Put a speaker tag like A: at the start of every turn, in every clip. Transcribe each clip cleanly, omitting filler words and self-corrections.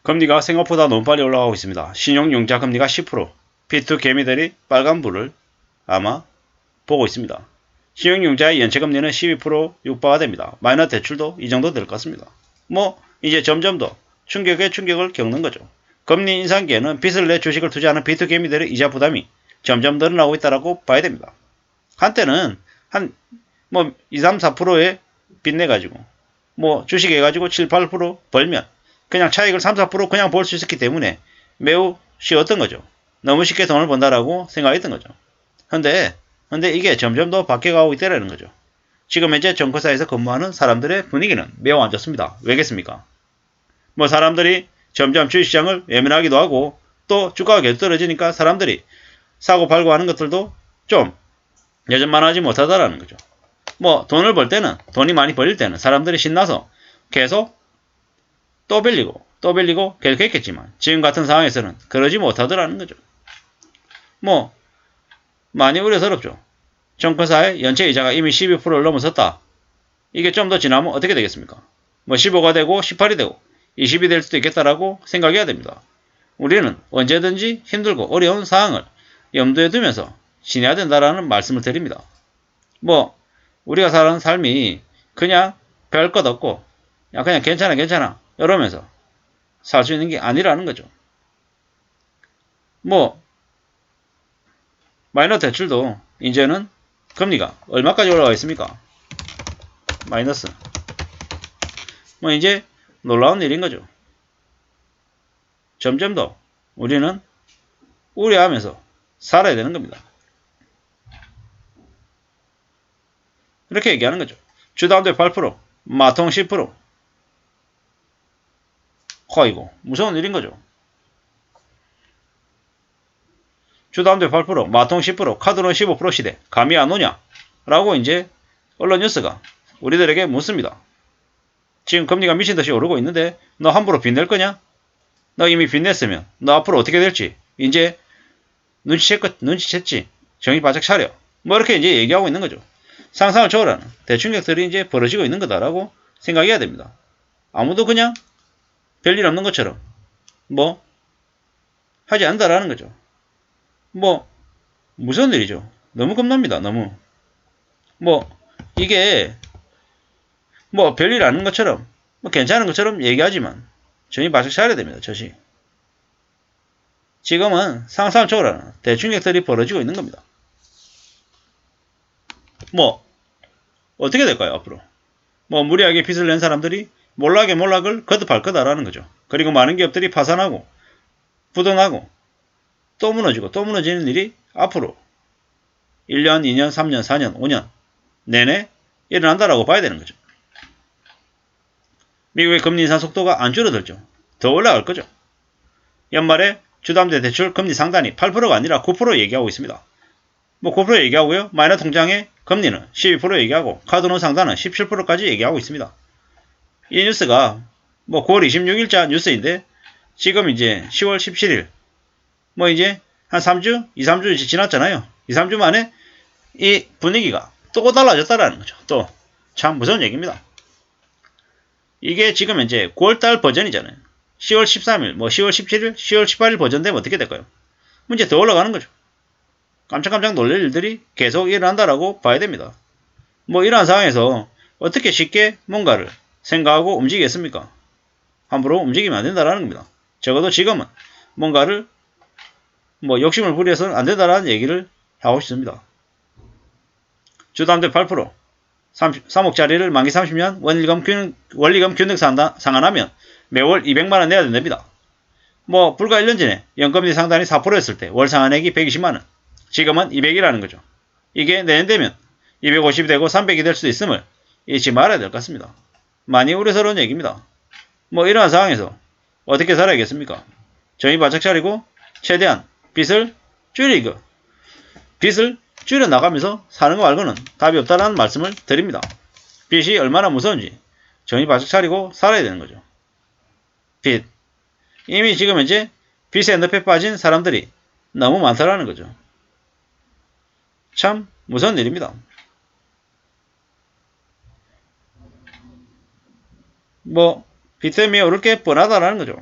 A: 금리가 생각보다 너무 빨리 올라가고 있습니다. 신용융자 금리가 10%, P2 개미들이 빨간불을 아마 보고 있습니다. 신용융자의 연체금리는 12% 육박가 됩니다. 마이너 대출도 이 정도 될 것 같습니다. 이제 점점 더 충격에 충격을 겪는 거죠. 금리 인상기에는 빚을 내 주식을 투자하는 B2 개미들의 이자 부담이 점점 늘어나고 있다고 봐야 됩니다. 한때는 한 2, 3, 4%에 빚 내가지고 주식 해가지고 7, 8% 벌면 그냥 차익을 3, 4% 그냥 벌 수 있었기 때문에 매우 쉬웠던 거죠. 너무 쉽게 돈을 번다라고 생각했던 거죠. 근데 이게 점점 더 바뀌어가고 있다는 거죠. 지금 현재 정거사에서 근무하는 사람들의 분위기는 매우 안 좋습니다. 왜겠습니까? 사람들이 점점 주식시장을 외면하기도 하고 또 주가가 계속 떨어지니까 사람들이 사고 팔고 하는 것들도 좀 예전만 하지 못하다라는 거죠. 돈을 벌 때는, 돈이 많이 벌릴 때는 사람들이 신나서 계속 또 빌리고 계속 했겠지만 지금 같은 상황에서는 그러지 못하더라는 거죠. 많이 우려스럽죠. 정권사의 연체이자가 이미 12%를 넘어섰다. 이게 좀 더 지나면 어떻게 되겠습니까? 15가 되고 18이 되고 20이 될 수도 있겠다라고 생각해야 됩니다. 우리는 언제든지 힘들고 어려운 상황을 염두에 두면서 지내야 된다라는 말씀을 드립니다. 우리가 사는 삶이 그냥 별 것 없고 그냥 괜찮아 이러면서 살 수 있는 게 아니라는 거죠. 마이너 대출도 이제는 금리가 얼마까지 올라가 있습니까? 마이너스. 이제 놀라운 일인 거죠. 점점 더 우리는 우려하면서 살아야 되는 겁니다. 이렇게 얘기하는 거죠. 주담대 8%, 마통 10%. 이거 무서운 일인 거죠. 주담대 8%, 마통 10%, 카드론 15% 시대 감이 안 오냐? 라고 이제 언론 뉴스가 우리들에게 묻습니다. 지금 금리가 미친듯이 오르고 있는데 너 함부로 빚낼 거냐? 너 이미 빚냈으면 너 앞으로 어떻게 될지 이제 눈치챘지. 정신 바짝 차려. 이렇게 이제 얘기하고 있는 거죠. 상상을 초월하는 대충격들이 이제 벌어지고 있는 거다라고 생각해야 됩니다. 아무도 그냥 별일 없는 것처럼 하지 않는다라는 거죠. 무슨 일이죠. 너무 겁납니다. 너무. 이게 별일 아닌 것처럼 괜찮은 것처럼 얘기하지만 정신 바짝 차려야 됩니다. 지금은 상상을 초월하는 대충격들이 벌어지고 있는 겁니다. 어떻게 될까요, 앞으로? 무리하게 빚을 낸 사람들이 몰락을 거듭할 거다라는 거죠. 그리고 많은 기업들이 파산하고, 부도나고, 또 무너지고, 또 무너지는 일이 앞으로 1년, 2년, 3년, 4년, 5년 내내 일어난다라고 봐야 되는 거죠. 미국의 금리 인상 속도가 안 줄어들죠. 더 올라갈 거죠. 연말에 주담대 대출 금리 상단이 8%가 아니라 9% 얘기하고 있습니다. 9% 얘기하고요. 마이너 통장의 금리는 12% 얘기하고 카드론 상단은 17%까지 얘기하고 있습니다. 이 뉴스가 9월 26일자 뉴스인데 지금 이제 10월 17일 이제 한 3주, 2, 3주 지났잖아요. 2, 3주 만에 이 분위기가 또 달라졌다라는 거죠. 또 참 무서운 얘기입니다. 이게 지금 이제 9월달 버전이잖아요. 10월 13일, 10월 17일, 10월 18일 버전 되면 어떻게 될까요? 이제 더 올라가는 거죠. 깜짝깜짝 놀랄 일들이 계속 일어난다라고 봐야 됩니다. 이러한 상황에서 어떻게 쉽게 뭔가를 생각하고 움직이겠습니까? 함부로 움직이면 안 된다라는 겁니다. 적어도 지금은 뭔가를 욕심을 부려서는 안 된다라는 얘기를 하고 싶습니다. 주담대 8%, 3억짜리를 만기 30년 원리금 균등 상환하면 매월 200만원 내야 된답니다. 불과 1년 전에 연금리 상단이 4%였을 때 월 상환액이 120만원, 지금은 200이라는 거죠. 이게 내년 되면 250이 되고 300이 될 수도 있음을 잊지 말아야 될 것 같습니다. 많이 우려스러운 얘기입니다. 이러한 상황에서 어떻게 살아야겠습니까? 정신 바짝 차리고 최대한 빚을 줄여나가면서 사는 거 말고는 답이 없다는 말씀을 드립니다. 빚이 얼마나 무서운지 정신 바짝 차리고 살아야 되는 거죠. 빚. 이미 지금 현재 빚의 늪에 빠진 사람들이 너무 많다라는 거죠. 참 무서운 일입니다. 빚 때문에 오를 게 뻔하다라는 거죠.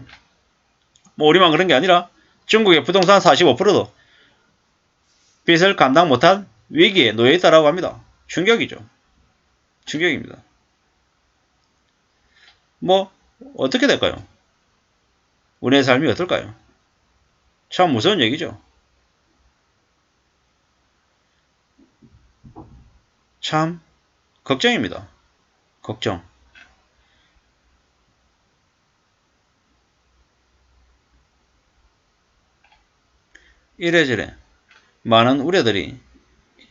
A: 뭐 우리만 그런 게 아니라 중국의 부동산 45%도 빚을 감당 못한 위기에 놓여 있다라고 합니다. 충격이죠. 충격입니다. 뭐 어떻게 될까요? 우리의 삶이 어떨까요? 참 무서운 얘기죠. 참 걱정입니다. 걱정. 이래저래 많은 우려들이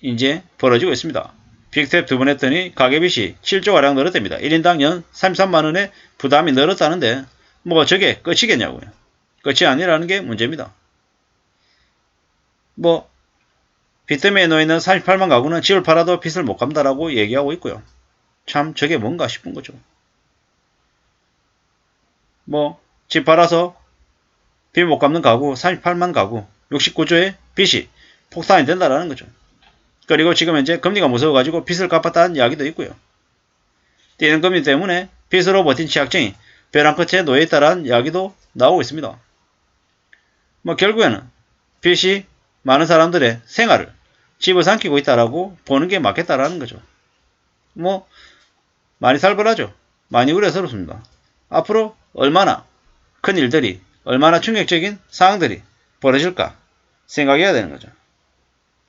A: 이제 벌어지고 있습니다. 빅탭 두 번 했더니 가계빚이 7조가량 늘었답니다. 1인당 연 33만원의 부담이 늘었다는데 뭐 저게 끝이겠냐고요. 끝이 아니라는 게 문제입니다. 뭐 빚더미에 놓여있는 38만 가구는 집을 팔아도 빚을 못 갚는다라고 얘기하고 있고요. 참 저게 뭔가 싶은 거죠. 뭐 집 팔아서 빚 못 갚는 가구 38만 가구 69조의 빚이 폭탄이 된다라는 거죠. 그리고 지금 현재 금리가 무서워가지고 빚을 갚았다는 이야기도 있고요. 뛰는 금리 때문에 빚으로 버틴 취약증이 벼랑 끝에 놓여있다라는 이야기도 나오고 있습니다. 뭐 결국에는 빚이 많은 사람들의 생활을 집어삼키고 있다라고 보는 게 맞겠다라는 거죠. 뭐 많이 살벌하죠. 많이 우려스럽습니다. 앞으로 얼마나 큰 일들이 얼마나 충격적인 상황들이 벌어질까 생각해야 되는 거죠.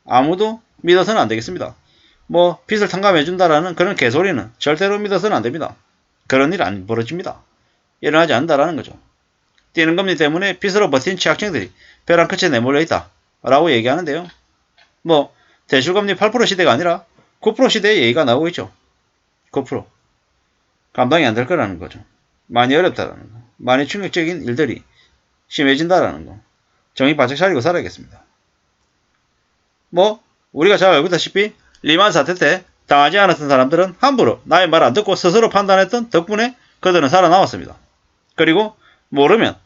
A: 아무도 믿어서는 안 되겠습니다. 뭐 빚을 탕감해준다라는 그런 개소리는 절대로 믿어서는 안 됩니다. 그런 일 안 벌어집니다. 일어나지 않는다라는 거죠. 뛰는 금리 때문에 빚으로 버틴 취약층들이 벼랑 끝에 내몰려 있다 라고 얘기하는데요. 뭐 대출금리 8% 시대가 아니라 9% 시대의 얘기가 나오고 있죠. 9% 감당이 안 될 거라는 거죠. 많이 어렵다라는 거. 많이 충격적인 일들이 심해진다라는 거. 정신 바짝 차리고 살아야겠습니다. 뭐 우리가 잘 알고 있다시피 리만 사태 때 당하지 않았던 사람들은 함부로 나의 말 안 듣고 스스로 판단했던 덕분에 그들은 살아남았습니다. 그리고 모르면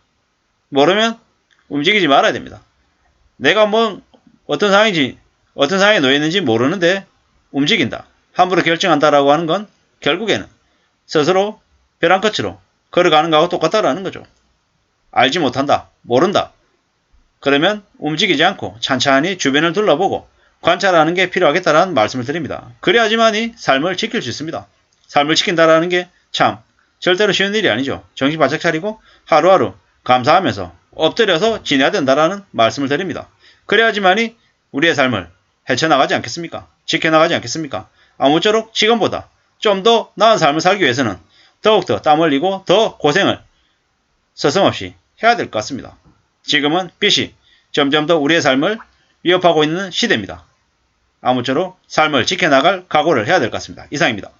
A: 움직이지 말아야 됩니다. 내가 뭐 어떤 상황에 놓여 있는지 모르는데 움직인다. 함부로 결정한다라고 하는 건 결국에는 스스로 벼랑 끝으로 걸어가는 거하고 똑같다라는 거죠. 알지 못한다. 모른다. 그러면 움직이지 않고 찬찬히 주변을 둘러보고 관찰하는 게 필요하겠다는 말씀을 드립니다. 그래야지만이 삶을 지킬 수 있습니다. 삶을 지킨다라는 게 참 절대로 쉬운 일이 아니죠. 정신 바짝 차리고 하루하루 감사하면서 엎드려서 지내야 된다라는 말씀을 드립니다. 그래야지만이 우리의 삶을 헤쳐나가지 않겠습니까? 지켜나가지 않겠습니까? 아무쪼록 지금보다 좀 더 나은 삶을 살기 위해서는 더욱더 땀 흘리고 더 고생을 서슴없이 해야 될 것 같습니다. 지금은 빚이 점점 더 우리의 삶을 위협하고 있는 시대입니다. 아무쪼록 삶을 지켜나갈 각오를 해야 될 것 같습니다. 이상입니다.